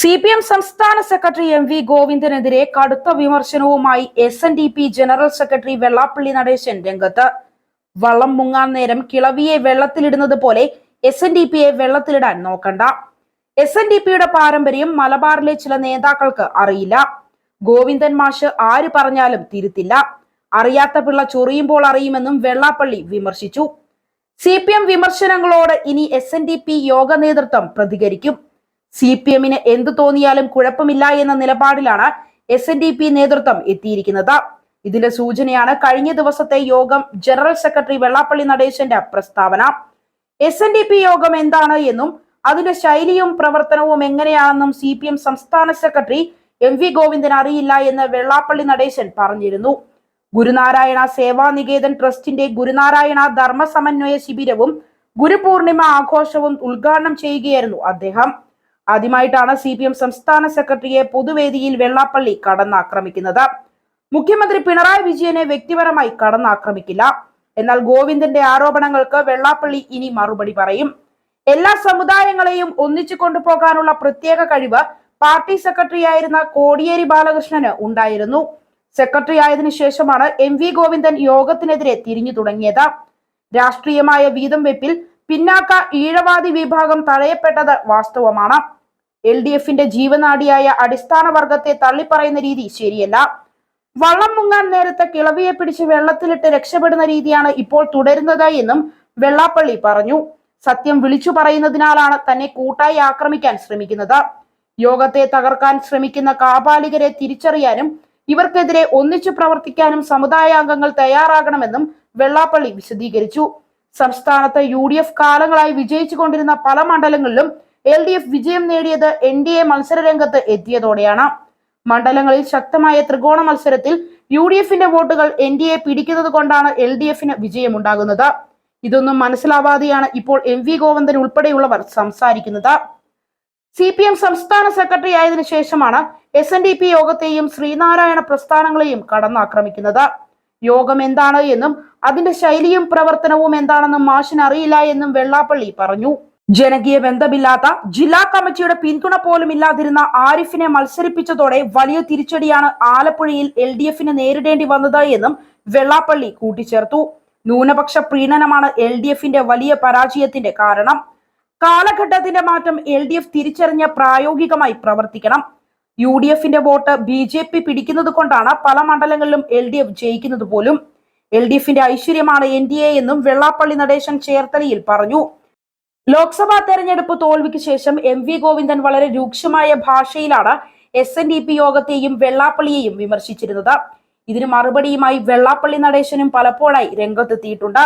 CPM സംസ്ഥാന secretary MV ഗോവിന്ദനെതിരെ കടുത്ത വിമർശനവുമായി SNDP general secretary Vellappally Natesan രംഗത്ത്. വള്ളം മുങ്ങാൻ നേരം കിളവിയെ വെള്ളത്തിലിടുന്നത് പോലെ SNDPയെ വെള്ളത്തിലിടാൻ നോക്കണ്ട. SNDPയുടെ പാരമ്പര്യം മലബാറിലെ ചില നേതാക്കൾക്ക് അറിയില്ല. ഗോവിന്ദൻ മാഷ് ആര് പറഞ്ഞാലും തിരുത്തില്ല. അറിയാത്ത പിള്ള ചൊറിയുമ്പോൾ അറിയുമെന്നും വെള്ളാപ്പള്ളി വിമർശിച്ചു. CPM വിമർശനങ്ങളോട് ഇനി SNDP യോഗ നേതൃത്വം പ്രതികരിക്കും. CPMന് എന്ത് തോന്നിയാലും കുഴപ്പമില്ല എന്ന നിലപാടിലാണ് SNDP നേതൃത്വം എത്തിയിരിക്കുന്നത്. ഇതിന്റെ സൂചനയാണ് കഴിഞ്ഞ ദിവസത്തെ യോഗം ജനറൽ സെക്രട്ടറി വെള്ളാപ്പള്ളി നടേശന്റെ പ്രസ്താവന. SNDP യോഗം എന്താണ് എന്നും അതിന്റെ ശൈലിയും പ്രവർത്തനവും എങ്ങനെയാണെന്നും CPM സംസ്ഥാന സെക്രട്ടറി MV ഗോവിന്ദൻ അറിയില്ല എന്ന് വെള്ളാപ്പള്ളി നടേശൻ പറഞ്ഞിരുന്നു. ഗുരുനാരായണ സേവാനികേതൻ ട്രസ്റ്റിന്റെ ഗുരുനാരായണ ധർമ്മ സമന്വയ ശിബിരവും ഗുരുപൂർണിമ ആഘോഷവും ഉദ്ഘാടനം ചെയ്യുകയായിരുന്നു അദ്ദേഹം. ആദ്യമായിട്ടാണ് CPM സംസ്ഥാന സെക്രട്ടറിയെ പൊതുവേദിയിൽ വെള്ളാപ്പള്ളി കടന്നാക്രമിക്കുന്നത്. മുഖ്യമന്ത്രി പിണറായി വിജയനെ വ്യക്തിപരമായി കടന്നാക്രമിക്കില്ല. എന്നാൽ ഗോവിന്ദന്റെ ആരോപണങ്ങൾക്ക് വെള്ളാപ്പള്ളി ഇനി മറുപടി പറയും. എല്ലാ സമുദായങ്ങളെയും ഒന്നിച്ചു കൊണ്ടുപോകാനുള്ള പ്രത്യേക കഴിവ് പാർട്ടി സെക്രട്ടറി ആയിരുന്ന കോടിയേരി ബാലകൃഷ്ണന് ഉണ്ടായിരുന്നു. സെക്രട്ടറി ആയതിനു ശേഷമാണ് MV ഗോവിന്ദൻ യോഗത്തിനെതിരെ തിരിഞ്ഞു തുടങ്ങിയത്. രാഷ്ട്രീയമായ വീതം വെപ്പിൽ പിന്നാക്ക ഈഴവാദി വിഭാഗം തഴയപ്പെട്ടത് വാസ്തവമാണ്. LDFന്റെ ജീവനാഡിയായ അടിസ്ഥാന വർഗത്തെ തള്ളിപ്പറയുന്ന രീതി ശരിയല്ല. വള്ളം മുങ്ങാൻ നേരത്തെ കിളവിയെ പിടിച്ച് വെള്ളത്തിലിട്ട് രക്ഷപ്പെടുന്ന രീതിയാണ് ഇപ്പോൾ തുടരുന്നത് എന്നും വെള്ളാപ്പള്ളി പറഞ്ഞു. സത്യം വിളിച്ചു പറയുന്നതിനാലാണ് തന്നെ കൂട്ടായി ആക്രമിക്കാൻ ശ്രമിക്കുന്നത്. യോഗത്തെ തകർക്കാൻ ശ്രമിക്കുന്ന കാപാലികരെ തിരിച്ചറിയാനും ഇവർക്കെതിരെ ഒന്നിച്ചു പ്രവർത്തിക്കാനും സമുദായാംഗങ്ങൾ തയ്യാറാകണമെന്നും വെള്ളാപ്പള്ളി വിശദീകരിച്ചു. സംസ്ഥാനത്ത് UDF കാലങ്ങളായി വിജയിച്ചു കൊണ്ടിരുന്ന പല മണ്ഡലങ്ങളിലും LDF വിജയം നേടിയത് NDA മത്സര രംഗത്ത് എത്തിയതോടെയാണ്. മണ്ഡലങ്ങളിൽ ശക്തമായ ത്രികോണ മത്സരത്തിൽ UDFന്റെ വോട്ടുകൾ NDA പിടിക്കുന്നത് കൊണ്ടാണ് LDFന് വിജയമുണ്ടാകുന്നത്. ഇതൊന്നും മനസ്സിലാവാതെയാണ് ഇപ്പോൾ MV ഗോവിന്ദൻ ഉൾപ്പെടെയുള്ളവർ സംസാരിക്കുന്നത്. CPM സംസ്ഥാന സെക്രട്ടറി ആയതിനു ശേഷമാണ് SNDP യോഗത്തെയും ശ്രീനാരായണ പ്രസ്ഥാനങ്ങളെയും കടന്നാക്രമിക്കുന്നത്. യോഗം എന്താണ് എന്നും അതിന്റെ ശൈലിയും പ്രവർത്തനവും എന്താണെന്നും മാഷിന് അറിയില്ല എന്നും വെള്ളാപ്പള്ളി പറഞ്ഞു. ജനകീയ ബന്ധമില്ലാത്ത ജില്ലാ കമ്മിറ്റിയുടെ പിന്തുണ പോലും ഇല്ലാതിരുന്ന ആരിഫിനെ മത്സരിപ്പിച്ചതോടെ വലിയ തിരിച്ചടിയാണ് ആലപ്പുഴയിൽ LDFന് നേരിടേണ്ടി വന്നത് എന്നും വെള്ളാപ്പള്ളി കൂട്ടിച്ചേർത്തു. ന്യൂനപക്ഷ പ്രീണനമാണ് LDFന്റെ വലിയ പരാജയത്തിന്റെ കാരണം. കാലഘട്ടത്തിന്റെ മാറ്റം LDF തിരിച്ചറിഞ്ഞ് പ്രായോഗികമായി പ്രവർത്തിക്കണം. UDFന്റെ വോട്ട് BJP പിടിക്കുന്നത് കൊണ്ടാണ് പല മണ്ഡലങ്ങളിലും LDF ജയിക്കുന്നത് പോലും. LDFന്റെ ഐശ്വര്യമാണ് NDA എന്നും വെള്ളാപ്പള്ളി നടേശൻ ചേർത്തലയിൽ പറഞ്ഞു. ലോക്സഭാ തെരഞ്ഞെടുപ്പ് തോൽവിക്ക് ശേഷം MV ഗോവിന്ദൻ വളരെ രൂക്ഷമായ ഭാഷയിലാണ് SNDP യോഗത്തെയും വെള്ളാപ്പള്ളിയെയും വിമർശിച്ചിരുന്നത്. ഇതിന് മറുപടിയുമായി വെള്ളാപ്പള്ളി നടേശനും പലപ്പോഴായി രംഗത്തെത്തിയിട്ടുണ്ട്.